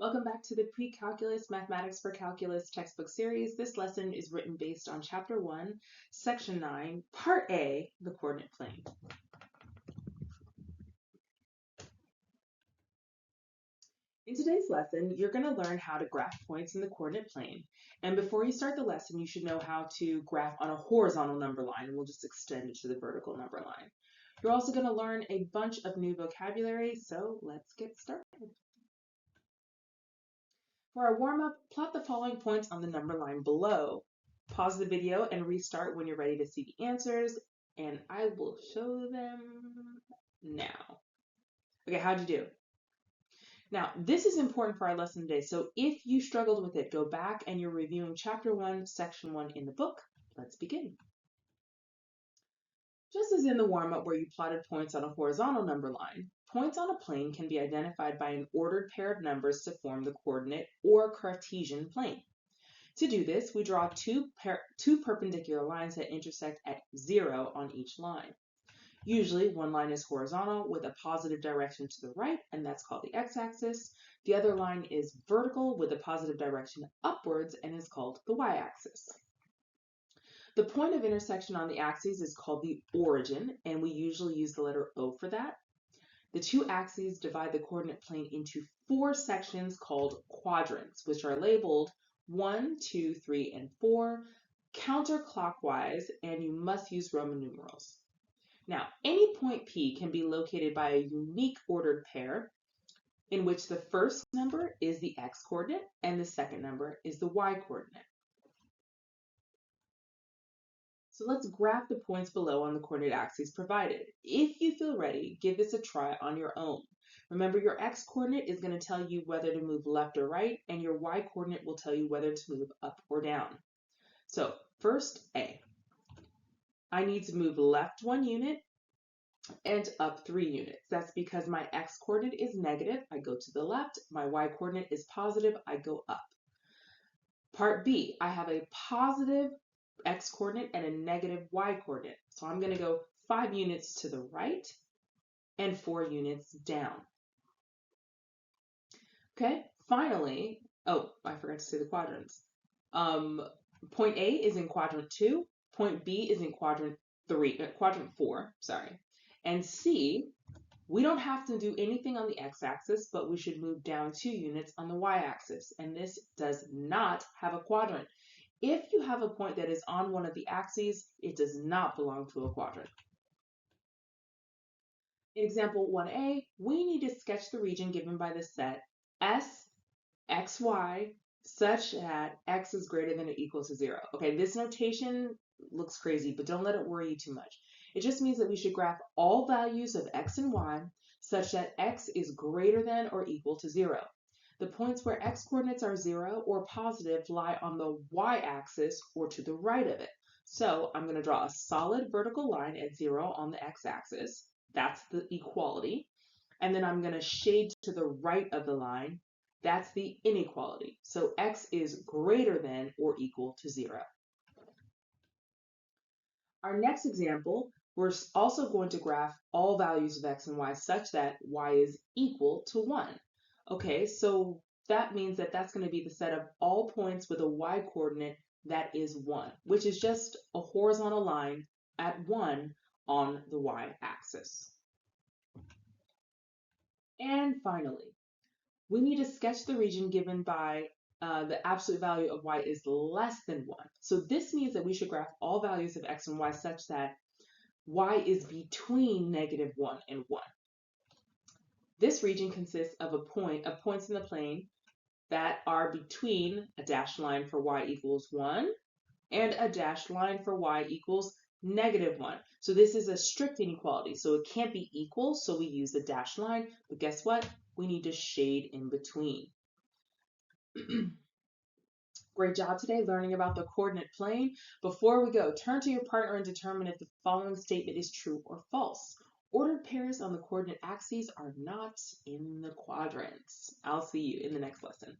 Welcome back to the Pre-Calculus Mathematics for Calculus textbook series. This lesson is written based on Chapter 1, Section 9, Part A, the coordinate plane. In today's lesson, you're going to learn how to graph points in the coordinate plane. And before you start the lesson, you should know how to graph on a horizontal number line, and we'll just extend it to the vertical number line. You're also going to learn a bunch of new vocabulary, so let's get started. For our warm-up, plot the following points on the number line below. Pause the video and restart when you're ready to see the answers, and I will show them now. Okay, how'd you do? Now, this is important for our lesson today, so if you struggled with it, go back and you're reviewing Chapter 1, Section 1 in the book. Let's begin. Just as in the warm-up where you plotted points on a horizontal number line, points on a plane can be identified by an ordered pair of numbers to form the coordinate or Cartesian plane. To do this, we draw two perpendicular lines that intersect at 0 on each line. Usually, one line is horizontal with a positive direction to the right, and that's called the x-axis. The other line is vertical with a positive direction upwards and is called the y-axis. The point of intersection on the axes is called the origin, and we usually use the letter O for that. The two axes divide the coordinate plane into 4 sections called quadrants, which are labeled 1, 2, 3, and 4 counterclockwise, and you must use Roman numerals. Now, any point P can be located by a unique ordered pair in which the first number is the x-coordinate and the second number is the y-coordinate. So let's graph the points below on the coordinate axes provided. If you feel ready, give this a try on your own. Remember, your x-coordinate is going to tell you whether to move left or right, and your y-coordinate will tell you whether to move up or down. So first, A. I need to move left 1 unit and up 3 units. That's because my x-coordinate is negative, I go to the left. My y-coordinate is positive, I go up. Part B, I have a positive x-coordinate and a negative y-coordinate. So I'm going to go 5 units to the right and 4 units down. Okay, finally, oh, I forgot to say the quadrants. Point A is in quadrant 2, point B is in quadrant 4, sorry. And C, we don't have to do anything on the x-axis, but we should move down 2 units on the y-axis, and this does not have a quadrant. If you have a point that is on one of the axes, it does not belong to a quadrant. In example 1a, we need to sketch the region given by the set S, xy, such that x is greater than or equal to 0. Okay, this notation looks crazy, but don't let it worry you too much. It just means that we should graph all values of x and y such that x is greater than or equal to 0. The points where x-coordinates are 0 or positive lie on the y-axis or to the right of it. So I'm going to draw a solid vertical line at 0 on the x-axis. That's the equality. And then I'm going to shade to the right of the line. That's the inequality. So x is greater than or equal to 0. Our next example, we're also going to graph all values of x and y such that y is equal to 1. Okay, so that means that that's going to be the set of all points with a y-coordinate that is 1, which is just a horizontal line at 1 on the y-axis. And finally, we need to sketch the region given by the absolute value of y is less than 1. So this means that we should graph all values of x and y such that y is between -1 and 1. This region consists of points in the plane that are between a dashed line for y equals 1 and a dashed line for y equals -1. So this is a strict inequality, so it can't be equal, so we use the dashed line, but guess what? We need to shade in between. Great job today learning about the coordinate plane. Before we go, turn to your partner and determine if the following statement is true or false. Ordered pairs on the coordinate axes are not in the quadrants. I'll see you in the next lesson.